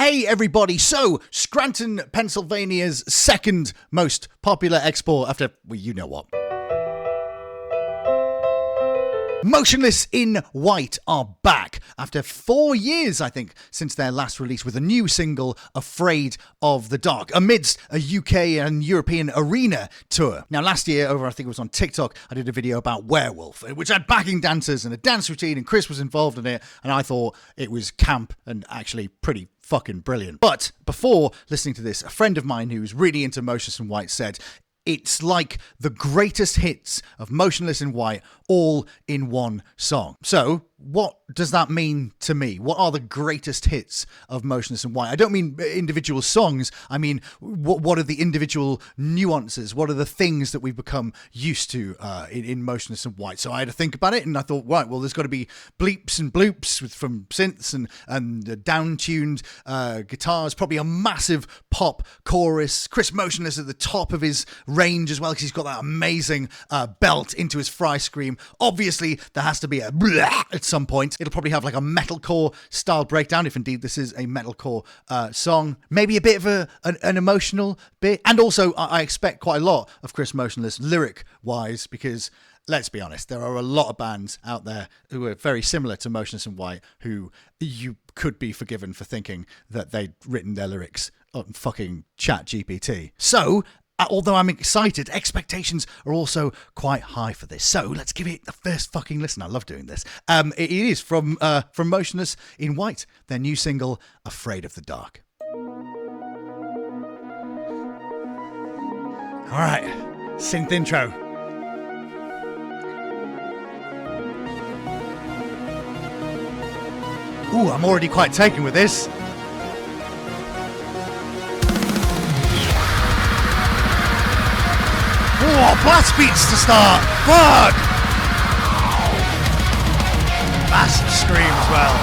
Hey everybody, so Scranton, Pennsylvania's second most popular export after, well, you know what. Motionless in White are back after 4 years, I think, since their last release with a new single, Afraid of the Dark, amidst a UK and European arena tour. Now, last year, I think it was on TikTok, I did a video about Werewolf, which had backing dancers and a dance routine, and Chris was involved in it, and I thought it was camp and actually pretty fucking brilliant. But before listening to this, a friend of mine who's really into Motionless in White said, it's like the greatest hits of Motionless in White all in one song. So, what does that mean to me? What are the greatest hits of Motionless in White? I don't mean individual songs. I mean, what are the individual nuances? What are the things that we've become used to in Motionless in White? So I had to think about it, and I thought, right, well, there's got to be bleeps and bloops from synths and down-tuned guitars, probably a massive pop chorus. Chris Motionless at the top of his range as well, because he's got that amazing belt into his fry scream. Obviously, there has to be a blah at some point. It'll probably have like a metalcore style breakdown, if indeed this is a metalcore song. Maybe a bit of an emotional bit. And also, I expect quite a lot of Chris Motionless lyric-wise, because let's be honest, there are a lot of bands out there who are very similar to Motionless in White who you could be forgiven for thinking that they'd written their lyrics on fucking ChatGPT. So, although I'm excited, expectations are also quite high for this. So let's give it the first fucking listen. I love doing this. It is from Motionless in White, their new single, Afraid of the Dark. All right, synth intro. Ooh, I'm already quite taken with this. Oh, blast beats to start. Fuck! Massive scream as well.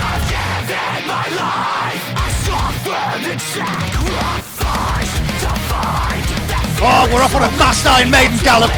I've given my life. I suffered and sacrificed to find that. Oh, we're off on a fast Iron Maiden gallop.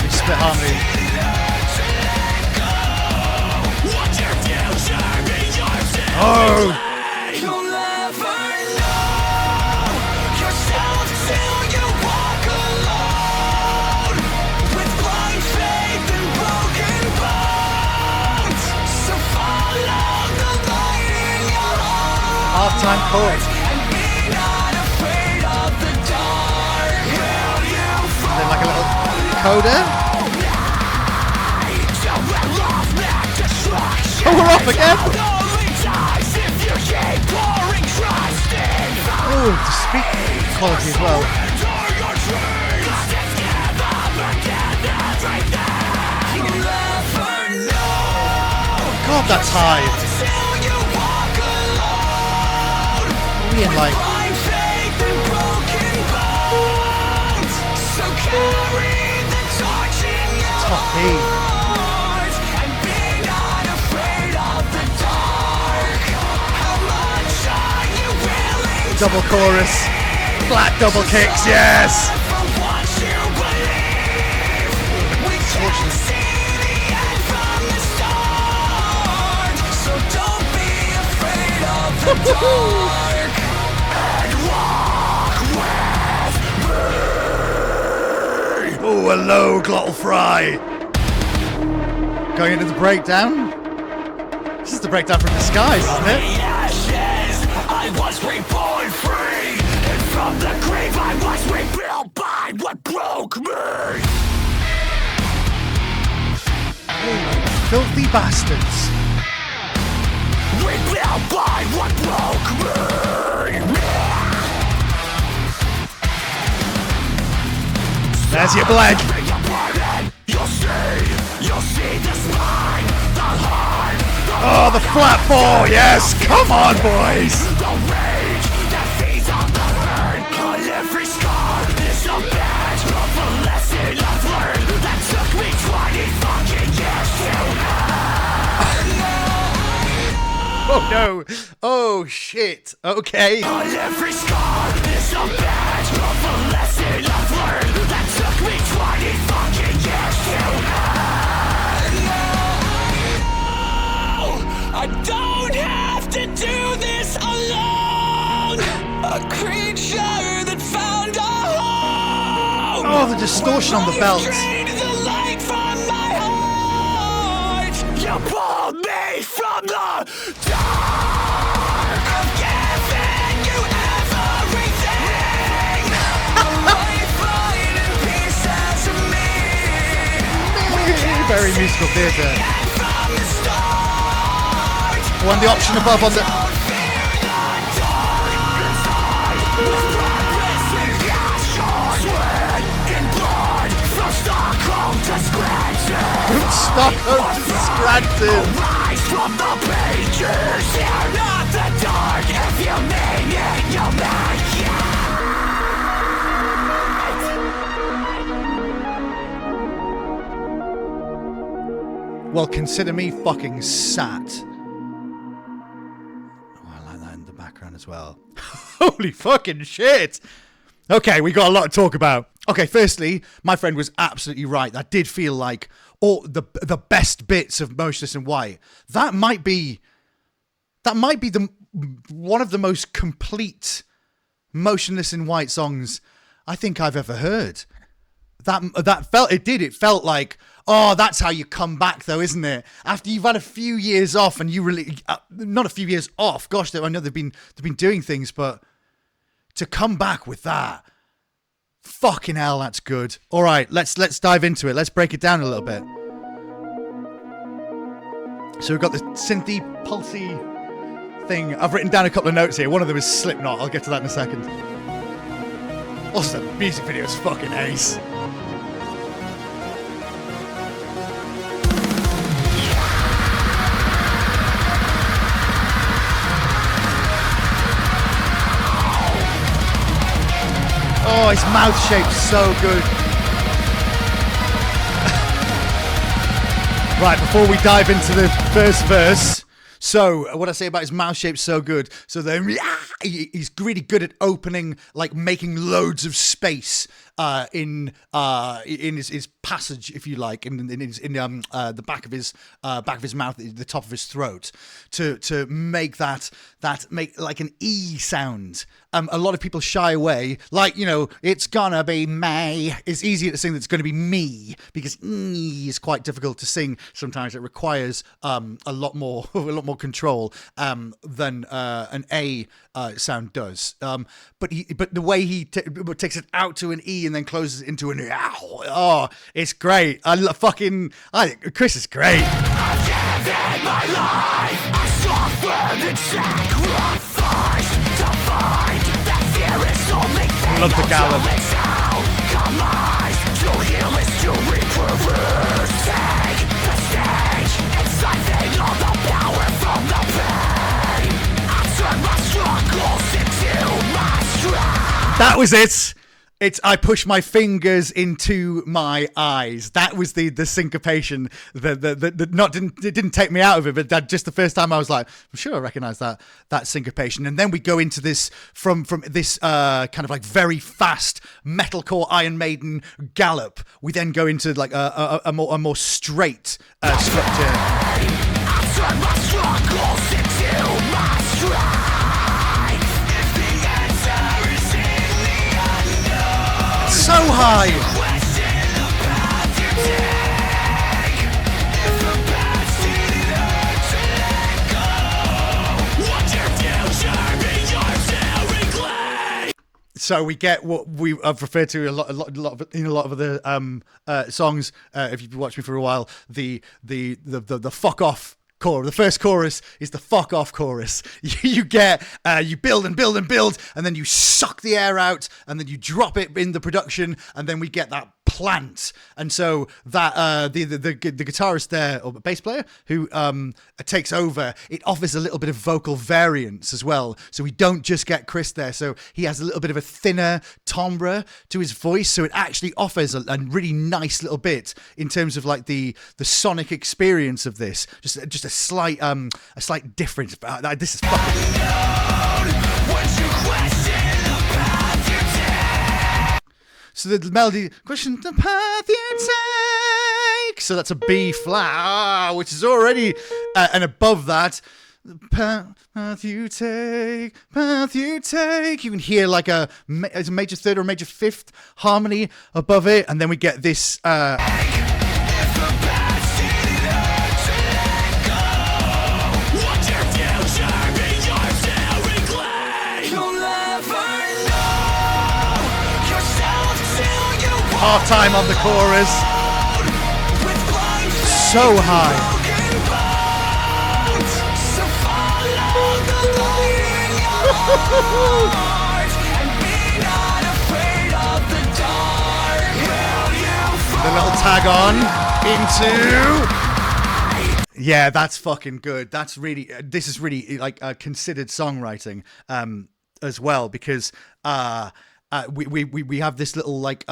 Split harmony. Oh! You'll never know yourself till you walk alone with blind faith and broken bones. So follow the light in your heart. Half-time chorus. And be not afraid of the dark. Is there like a little coda? Oh, we're off again! Oh, the speak quality as well. God, that's high. Are we in like top B? Double chorus, flat double kicks, yes! Oh, a low glottal fry! Going into the breakdown? This is the breakdown from Disguise, isn't it? I was reborn free, and from the grave I was rebuilt by what broke me. Filthy bastards. Rebuilt by what broke me. There's your blood. You'll see the spine, the heart, the Oh, the flat four, yes! Come on, boys! The rage that feeds on the hurt. On every scar is a badge of a lesson I've learned that took me 20 fucking years to learn. Oh no! Oh shit! Okay. On every scar is a badge of a lesson I've learned that took me 20 fucking years to learn. I don't have to do this alone. A creature that found a home. Oh, the distortion on the belt. Drained the light from my heart. You pulled me from the dark. I've given you everything. A life in pieces of me. Very musical theatre. From the start. One, the option above on the... Stockholm to Scranton. Rise from the pages. You're not the dark. If you mean it, you'll make it. Well, consider me fucking sat. Oh, I like that in the background as well. Holy fucking shit. Okay, we got a lot to talk about. Okay, firstly, my friend was absolutely right. That did feel like all the best bits of Motionless in White. That might be the one of the most complete Motionless in White songs I think I've ever heard. It felt like, oh, that's how you come back though, isn't it? After you've had a few years off and you really not a few years off. Gosh, I know they've been doing things, but to come back with that, fucking hell, that's good. All right, let's dive into it. Let's break it down a little bit. So we've got the synthy, pulsy thing. I've written down a couple of notes here. One of them is Slipknot. I'll get to that in a second. Also, the music video is fucking ace. Oh, his mouth shape's so good. Right, before we dive into the first verse, so what I say about his mouth shape's so good. So then he's really good at opening, like making loads of space in his passage, if you like, in the back of his mouth, the top of his throat, to make that make like an E sound. A lot of people shy away, like, you know, it's gonna be May. It's easier to sing than it's gonna be me, because E is quite difficult to sing. Sometimes it requires a lot more control than an A sound does. But the way he takes it out to an E and then closes it into an oh, it's great. I think Chris is great. I've given my life. I suffered and sacrificed to find that there is only I love the gallop. To heal is to reproduce. Take the stage and siphon all the power from the pain. I turn my struggles into my strength. That was it. I push my fingers into my eyes. That was the syncopation. It didn't take me out of it, but that just the first time I was like, I'm sure I recognize that syncopation. And then we go into this from this kind of like very fast metalcore Iron Maiden gallop. We then go into like a more straight structure. I turn my struggles into my strength. So high. So we get what we have referred to a lot of other songs. If you've watched me for a while, the fuck off. The first chorus is the fuck off chorus. You get you build and build and build, and then you suck the air out, and then you drop it in the production, and then we get that plant. And so that the guitarist there, or bass player, who takes over, it offers a little bit of vocal variance as well. So we don't just get Chris there. So he has a little bit of a thinner timbre to his voice. So it actually offers a really nice little bit in terms of like the sonic experience of this. Just a slight difference. This is fucking. So the melody, question the path you take. So that's a B flat, which is already, and above that, the path you take, path you take. You can hear like a major third or major fifth harmony above it, and then we get this. Hard time on the chorus. So high. The little tag on into. Yeah, that's fucking good. That's really. This is really like considered songwriting as well, because we have this little like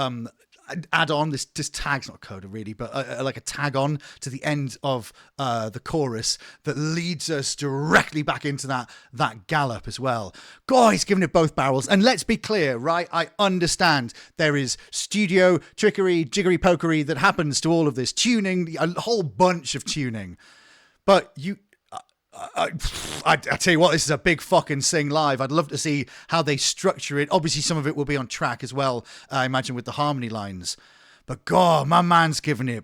add on this tag's not a coda really, but like a tag on to the end of the chorus that leads us directly back into that gallop as well. God, he's giving it both barrels. And let's be clear, right? I understand there is studio trickery, jiggery pokery that happens to all of this tuning, a whole bunch of tuning, but I tell you what, this is a big fucking sing live. I'd love to see how they structure it. Obviously, some of it will be on track as well, I imagine, with the harmony lines. But God, my man's giving it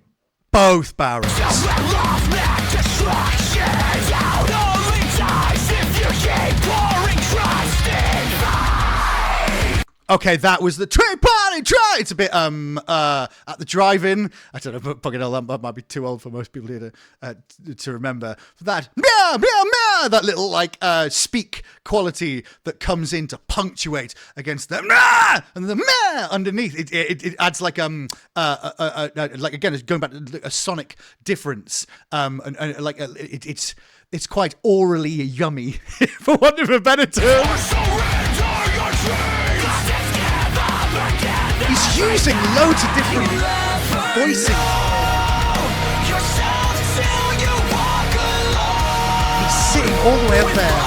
both barrels. Okay, that was the trip party try. It's a bit at the drive-in. I don't know, but fucking hell, that might be too old for most people here to remember. That meow, meow, meow, that little like speak quality that comes in to punctuate against the meow and the meow underneath. It adds like like again, it's going back to a sonic difference. And like it's quite orally yummy, for want of a better term. He's using loads of different voicing. He's sitting all the way up there.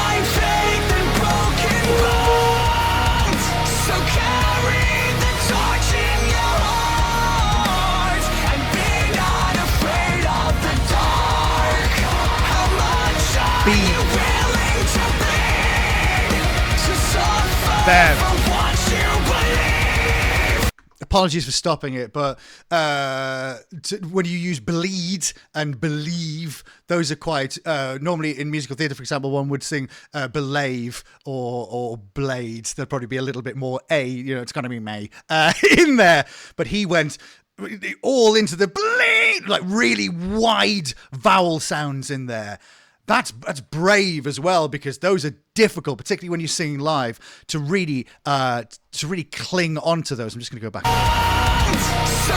There. Apologies for stopping it, but when you use bleed and believe, those are quite normally in musical theatre. For example, one would sing believe or blades. There'd probably be a little bit more it's going to be May in there, but he went all into the bleed, like really wide vowel sounds in there. That's brave as well, because those are difficult, particularly when you're singing live, to really cling onto those. I'm just going to go back. So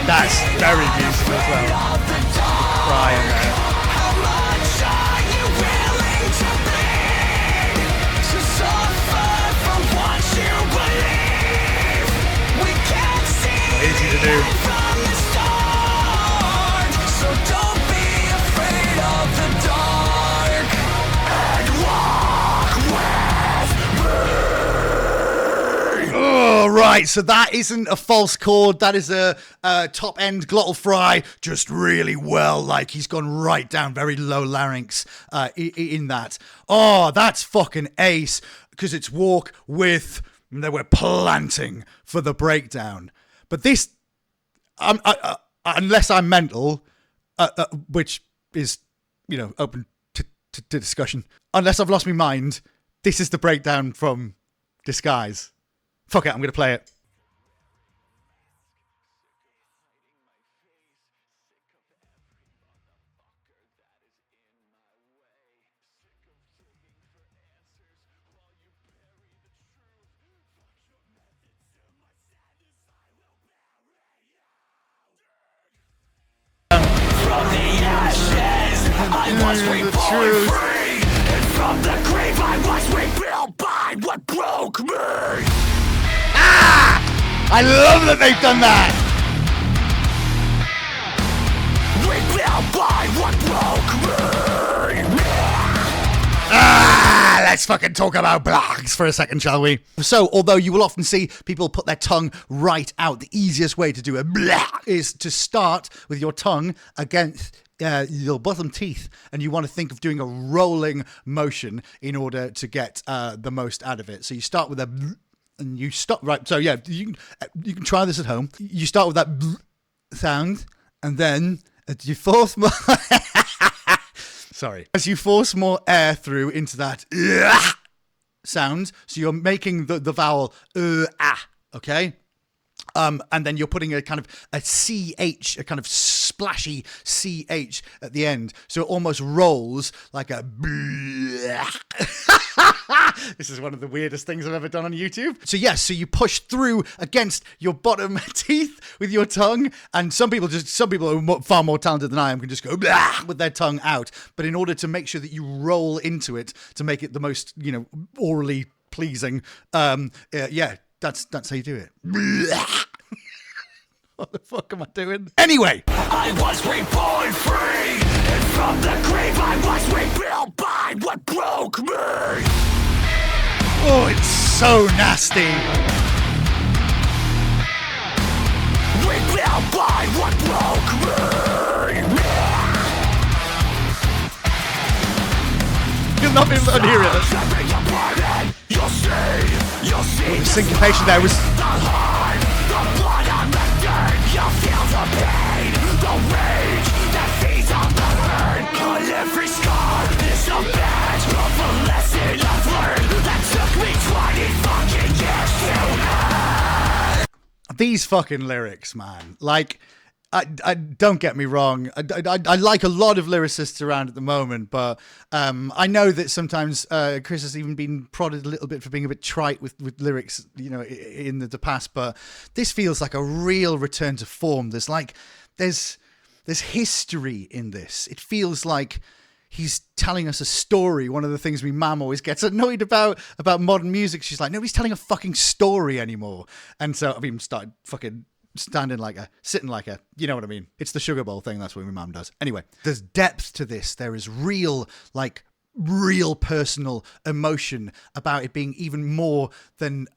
that's very musical as well. Crying there. Easy to do. Oh, right, so that isn't a false chord. That is a top-end glottal fry, just really well, like he's gone right down, very low larynx in that. Oh, that's fucking ace, because it's walk with, that we're planting for the breakdown. But this, unless I'm mental, which is, open to discussion, unless I've lost my mind, this is the breakdown from Disguise. Fuck it, I'm going to play it. was the reborn truth. free, and from the grave I was rebuilt by what broke me. I love that they've done that. Rebuilt by what broke me. Let's fucking talk about blogs for a second, shall we? So, although you will often see people put their tongue right out, the easiest way to do a blah is to start with your tongue against your bottom teeth, and you want to think of doing a rolling motion in order to get the most out of it. So you start with a blah, and you stop, right? So yeah, you can try this at home. You start with that blah sound, and then as you force more... Sorry. As you force more air through into that sound, so you're making the vowel okay? And then you're putting a kind of a CH, a kind of splashy CH at the end. So it almost rolls like a This is one of the weirdest things I've ever done on YouTube. So yes, so you push through against your bottom teeth with your tongue. And some people are far more talented than I am can just go with their tongue out. But in order to make sure that you roll into it to make it the most, orally pleasing, that's how you do it. What the fuck am I doing? Anyway. I was reborn free, and from the grave I was rebuilt by what broke me. Oh, it's so nasty. Rebuilt by what broke me. You'll not be able to hear it. You'll see. The syncopation there was... The heart, the blood on the dirt. You'll feel the pain, the rage that feeds on the hurt. On every scar is a badge of a lesson I've learned that took me 20 fucking years to learn. These fucking lyrics, man. Like, I don't get me wrong. I like a lot of lyricists around at the moment, but I know that sometimes Chris has even been prodded a little bit for being a bit trite with lyrics, in the past. But this feels like a real return to form. There's history in this. It feels like he's telling us a story. One of the things my mum always gets annoyed about modern music. She's like, nobody's telling a fucking story anymore. And so I've even started fucking sitting like a, you know what I mean? It's the sugar bowl thing. That's what my mum does. Anyway, there's depth to this. There is real personal emotion about it being even more than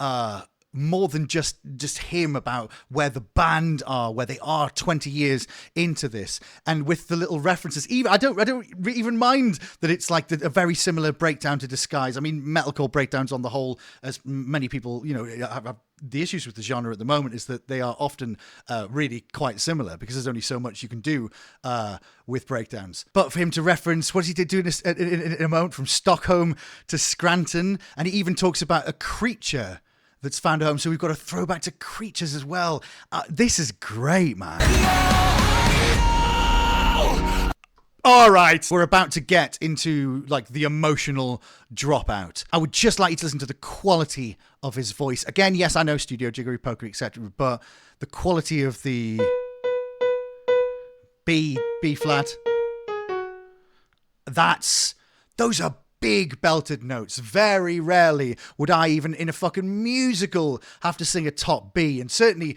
just him, about where the band are, where they are 20 years into this, and with the little references. Even I don't even mind that it's like a very similar breakdown to Disguise. I mean, metalcore breakdowns on the whole, as many people have the issues with the genre at the moment, is that they are often really quite similar, because there's only so much you can do with breakdowns. But for him to reference what he did do in a moment, from Stockholm to Scranton, and he even talks about a creature that's found a home. So we've got a throwback to creatures as well. This is great, man. All right, we're about to get into the emotional dropout. I would just like you to listen to the quality of his voice. Again, yes, I know studio jiggery pokery, etc., but the quality of the B flat. Those are big belted notes. Very rarely would I, even in a fucking musical, have to sing a top B. And certainly,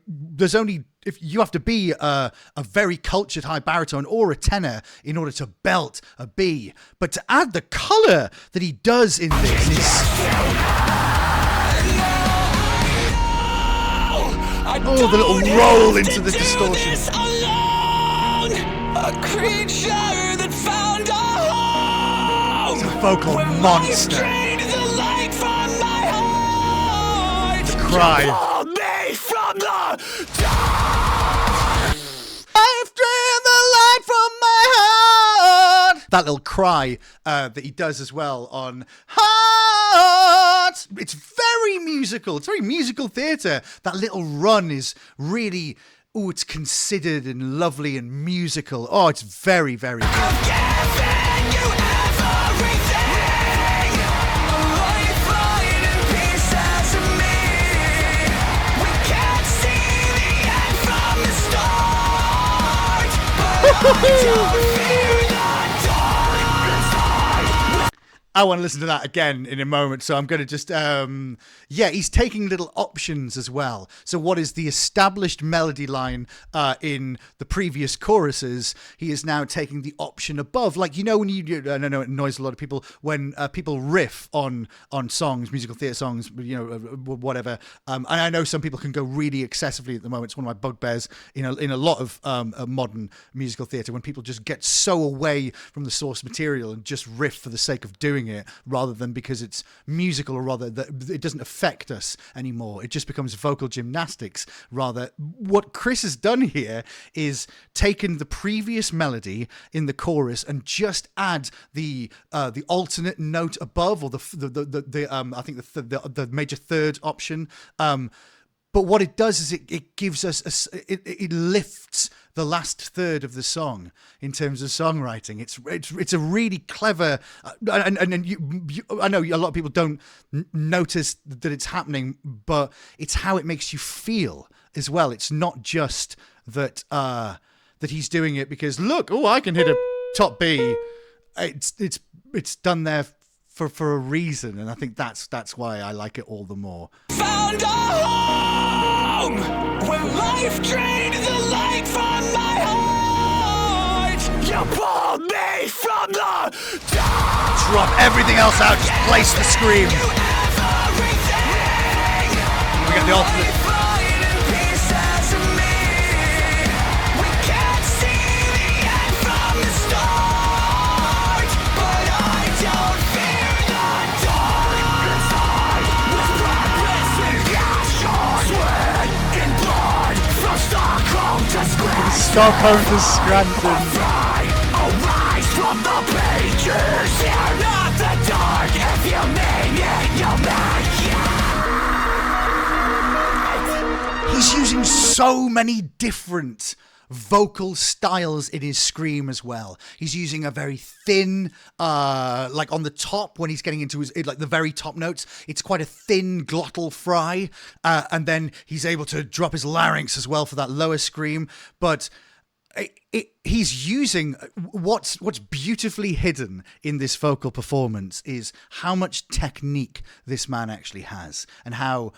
there's only, if you have to be a very cultured high baritone or a tenor in order to belt a B. But to add the colour that he does in this is... Oh, the little roll into the distortion. A creature that found a home. It's a vocal monster. The light from my heart. The cry. Pull me from the dark. I've drained the light from my heart. That little cry that he does as well on Heart. It's very musical. It's very musical theatre. That little run is really... Oh, it's considered and lovely and musical. Oh, it's very, very good. I've given you everything. A life lying in pieces of me. We can't see the end from the start, but I don't feel I want to listen to that again in a moment, so I'm going to just, he's taking little options as well. So what is the established melody line in the previous choruses, he is now taking the option above. Like, you know, when I know it annoys a lot of people, when people riff on songs, musical theatre songs, you know, whatever, and I know some people can go really excessively at the moment. It's one of my bugbears in a lot of modern musical theatre, when people just get so away from the source material and just riff for the sake of doing it rather than because it's musical, or rather that it doesn't affect us anymore. It just becomes vocal gymnastics. Rather, what Chris has done here is taken the previous melody in the chorus and just add the alternate note above, or I think the major third option. But what it does is it gives us it lifts the last third of the song in terms of songwriting. It's a really clever, and I know a lot of people don't notice that it's happening, but it's how it makes you feel as well. It's not just that he's doing it because look, I can hit a top B. It's done there for a reason, and I think that's why I like it all the more. Found a home when life drained the light from my heart. You pulled me from the dark. Drop everything else out, just place the scream. We got the alternate. Stockholm to Scranton. Arise from the pages. You're not the dark. If you mean it, you'll make it. He's using so many different vocal styles in his scream as well. He's using a very thin, like on the top when he's getting into his, like the very top notes, it's quite a thin glottal fry, and then he's able to drop his larynx as well for that lower scream. But he's using what's beautifully hidden in this vocal performance is how much technique this man actually has, and how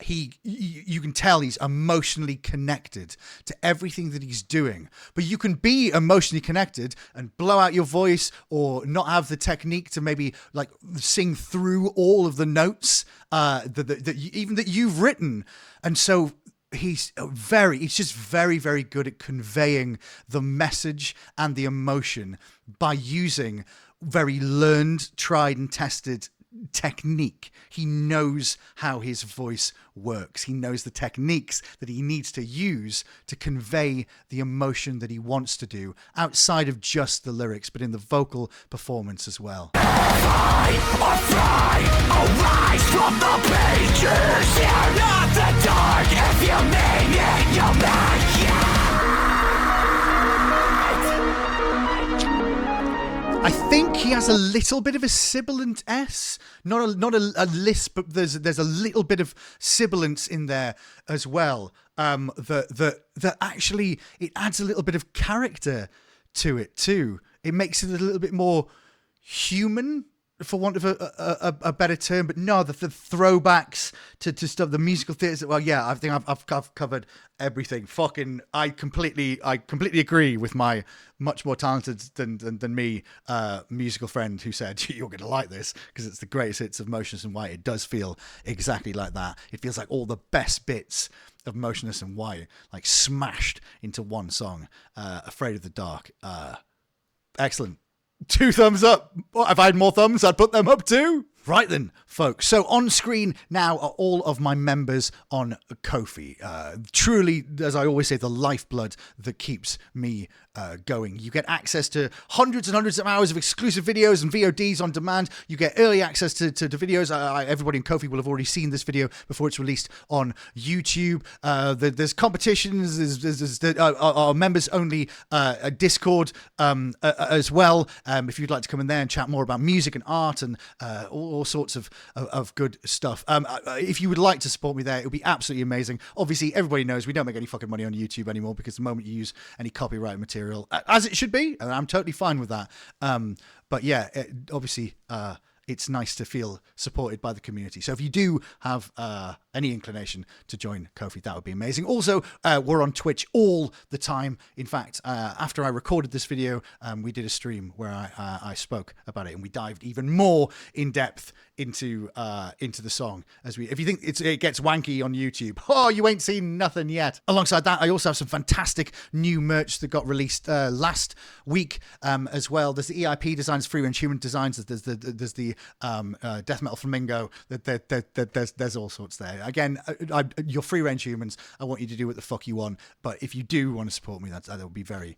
you can tell he's emotionally connected to everything that he's doing. But you can be emotionally connected and blow out your voice, or not have the technique to maybe like sing through all of the notes that you've written. And so he's just very, very good at conveying the message and the emotion by using very learned, tried and tested technique. He knows how his voice works. He knows the techniques that he needs to use to convey the emotion that he wants to do outside of just the lyrics, but in the vocal performance as well. Fly or fly, arise from the pages. You're not the dark. If you mean it, you'll make it. I think he has a little bit of a sibilant S, not a lisp, but there's a little bit of sibilance in there as well. That actually it adds a little bit of character to it too. It makes it a little bit more human, for want of a better term. But no, the throwbacks to stuff, the musical theatres. Well, yeah, I think I've covered everything. I completely agree with my much more talented than me musical friend who said you're going to like this because it's the greatest hits of Motionless and White. It does feel exactly like that. It feels like all the best bits of Motionless and White like smashed into one song. Afraid of the Dark. Excellent. 2 thumbs up. If I had more thumbs, I'd put them up too. Right then, folks. So on screen now are all of my members on Ko-fi. Truly, as I always say, the lifeblood that keeps me going. You get access to hundreds and hundreds of hours of exclusive videos and VODs on demand. You get early access to videos. Everybody in Ko-fi will have already seen this video before it's released on YouTube. There's competitions. There's our members only Discord as well. If you'd like to come in there and chat more about music and art and all sorts of good stuff. If you would like to support me there, it would be absolutely amazing. Obviously, everybody knows we don't make any fucking money on YouTube anymore because the moment you use any copyright material, material, as it should be, and I'm totally fine with that. But yeah, obviously, it's nice to feel supported by the community. So if you do have any inclination to join Ko-fi, that would be amazing. Also, we're on Twitch all the time. In fact, after I recorded this video, we did a stream where I spoke about it, and we dived even more in depth into the song. If you think it gets wanky on YouTube, oh, you ain't seen nothing yet. Alongside that, I also have some fantastic new merch that got released last week as well. There's the EIP designs, Free Range Human designs. There's the Death Metal Flamingo. There's all sorts there. Again, you're Free Range Humans. I want you to do what the fuck you want. But if you do want to support me, that would be very,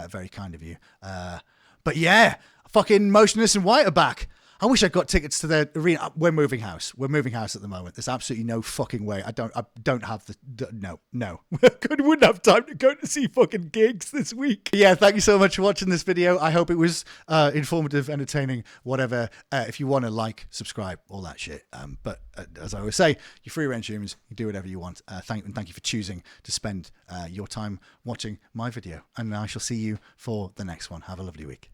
very kind of you. But yeah, fucking Motionless and White are back. I wish I got tickets to the arena. We're moving house. We're moving house at the moment. There's absolutely no fucking way. I don't have no. Wouldn't have time to go to see fucking gigs this week. Yeah, thank you so much for watching this video. I hope it was informative, entertaining, whatever. If you want to subscribe, all that shit. But as I always say, you're free range humans. You do whatever you want. Thank you for choosing to spend your time watching my video. And I shall see you for the next one. Have a lovely week.